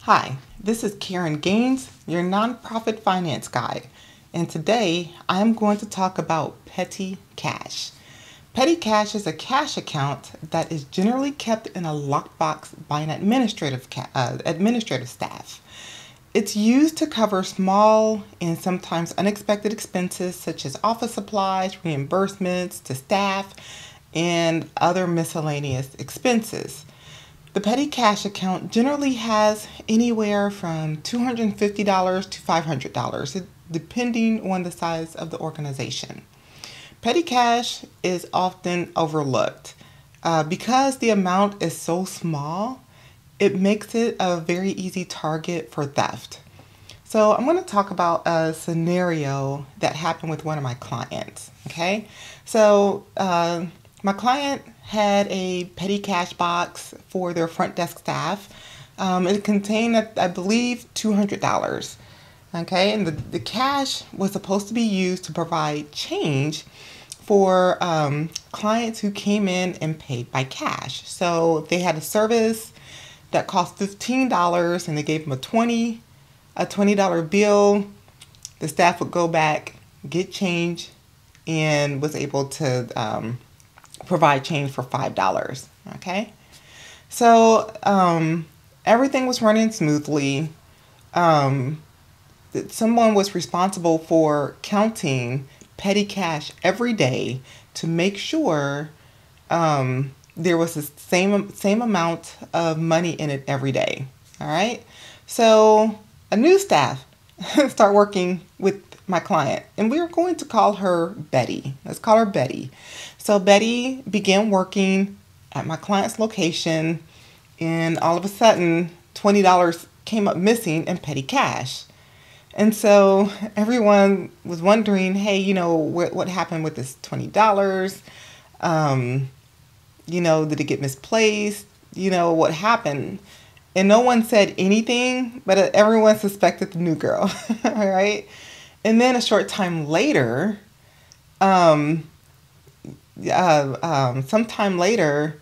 Hi, this is Karen Gaines, your nonprofit finance guide, and today I am going to talk about petty cash. Petty cash is a cash account that is generally kept in a locked box by an administrative staff. It's used to cover small and sometimes unexpected expenses such as office supplies, reimbursements to staff, and other miscellaneous expenses. The petty cash account generally has anywhere from $250 to $500, depending on the size of the organization. Petty cash is often overlooked. Because the amount is so small, it makes it a very easy target for theft. So I'm going to talk about a scenario that happened with one of my clients. Okay, so my client had a petty cash box for their front desk staff. It contained, I believe, $200. Okay, and the cash was supposed to be used to provide change for clients who came in and paid by cash. So if they had a service that cost $15 and they gave them a $20 bill, the staff would go back, get change, and was able to provide change for $5. Okay, so everything was running smoothly. Someone was responsible for counting petty cash every day to make sure there was the same amount of money in it every day. All right, so a new staff start working with my client, and we are going to call her Betty. Let's call her Betty. So Betty began working at my client's location, and all of a sudden $20 came up missing in petty cash. And so everyone was wondering, hey, what happened with this $20? Did it get misplaced? What happened? And no one said anything, but everyone suspected the new girl. All right. And then a short time later, sometime later,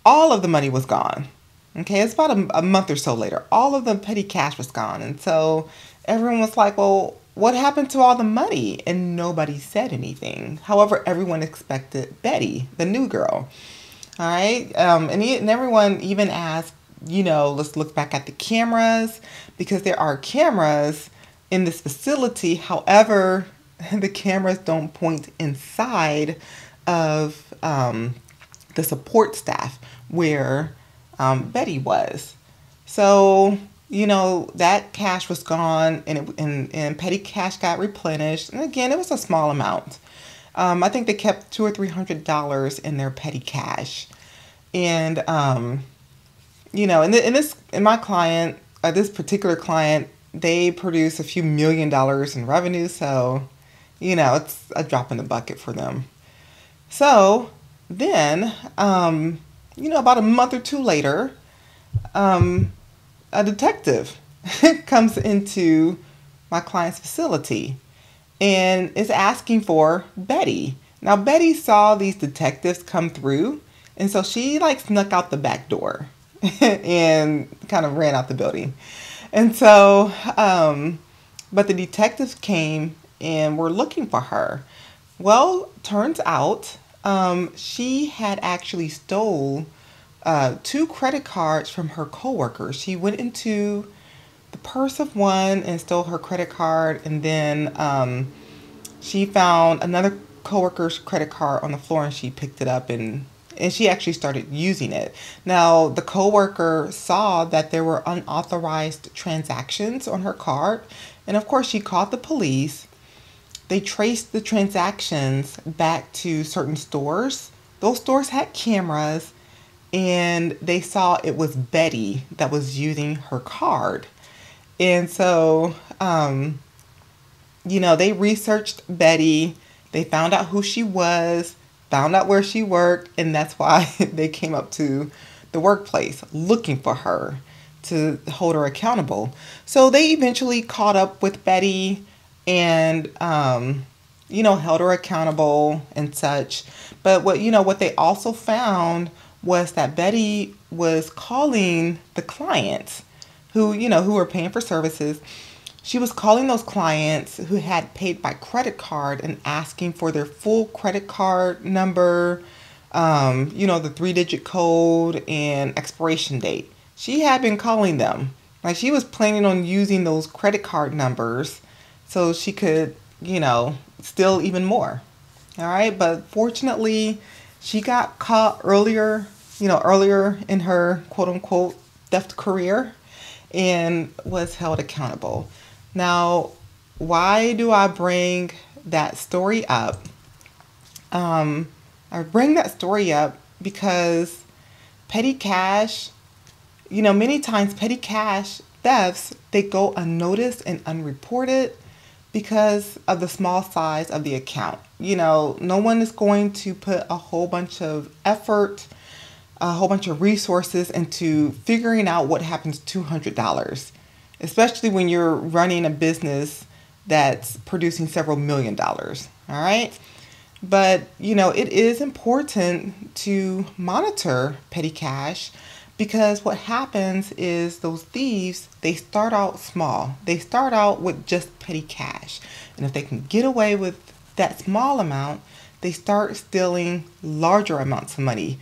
all of the money was gone. Okay, it's about a month or so later. All of the petty cash was gone. And so everyone was like, well, what happened to all the money? And nobody said anything. However, everyone expected Betty, the new girl. All right. And everyone even asked, let's look back at the cameras, because there are cameras in this facility. However, the cameras don't point inside of the support staff where Betty was. So, that cash was gone, and petty cash got replenished. And again, it was a small amount. I think they kept $200 or $300 in their petty cash. And, in my client, this particular client, they produce a few $1 million in revenue. So, it's a drop in the bucket for them. So then, about a month or two later, a detective comes into my client's facility and is asking for Betty. Now, Betty saw these detectives come through, and so she snuck out the back door and kind of ran out the building. And so, but the detectives came and were looking for her. Well, turns out she had actually stole 2 credit cards from her coworkers. She went into the purse of one and stole her credit card, and then she found another coworker's credit card on the floor, and she picked it up and she actually started using it. Now, the coworker saw that there were unauthorized transactions on her card, and of course she called the police. They traced the transactions back to certain stores. Those stores had cameras, and they saw it was Betty that was using her card. And so, they researched Betty. They found out who she was, found out where she worked, and that's why they came up to the workplace looking for her to hold her accountable. So they eventually caught up with Betty and held her accountable and such. But what they also found was that Betty was calling the client who were paying for services. She was calling those clients who had paid by credit card and asking for their full credit card number, the 3-digit code and expiration date. She had been calling them. Like, she was planning on using those credit card numbers so she could, steal even more. All right. But fortunately, she got caught earlier in her quote unquote theft career and was held accountable. Now, why do I bring that story up? I bring that story up because petty cash, many times petty cash thefts, they go unnoticed and unreported because of the small size of the account. No one is going to put a whole bunch of effort, a whole bunch of resources into figuring out what happens to $200, especially when you're running a business that's producing several $1,000,000. All right. But, it is important to monitor petty cash because what happens is those thieves, they start out small. They start out with just petty cash. And if they can get away with that small amount, they start stealing larger amounts of money.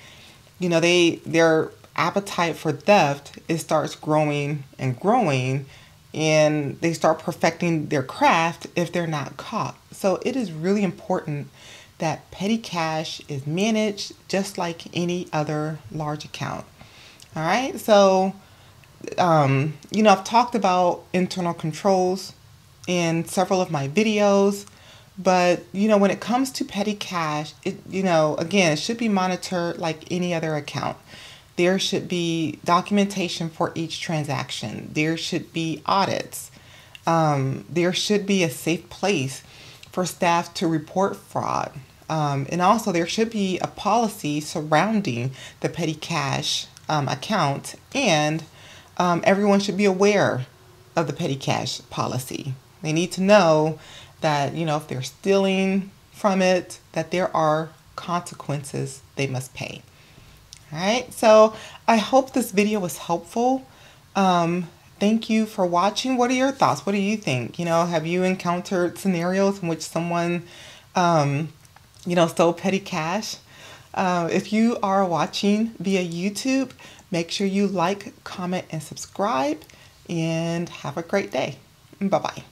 Their appetite for theft, it starts growing and growing, and they start perfecting their craft if they're not caught. So it is really important that petty cash is managed just like any other large account. All right. So, I've talked about internal controls in several of my videos, but, when it comes to petty cash, again, it should be monitored like any other account. There should be documentation for each transaction. There should be audits. There should be a safe place for staff to report fraud. And also there should be a policy surrounding the petty cash account, and everyone should be aware of the petty cash policy. They need to know that, if they're stealing from it, that there are consequences they must pay. All right. So I hope this video was helpful. Thank you for watching. What are your thoughts? What do you think? Have you encountered scenarios in which someone, stole petty cash? If you are watching via YouTube, make sure you like, comment, and subscribe, and have a great day. Bye-bye.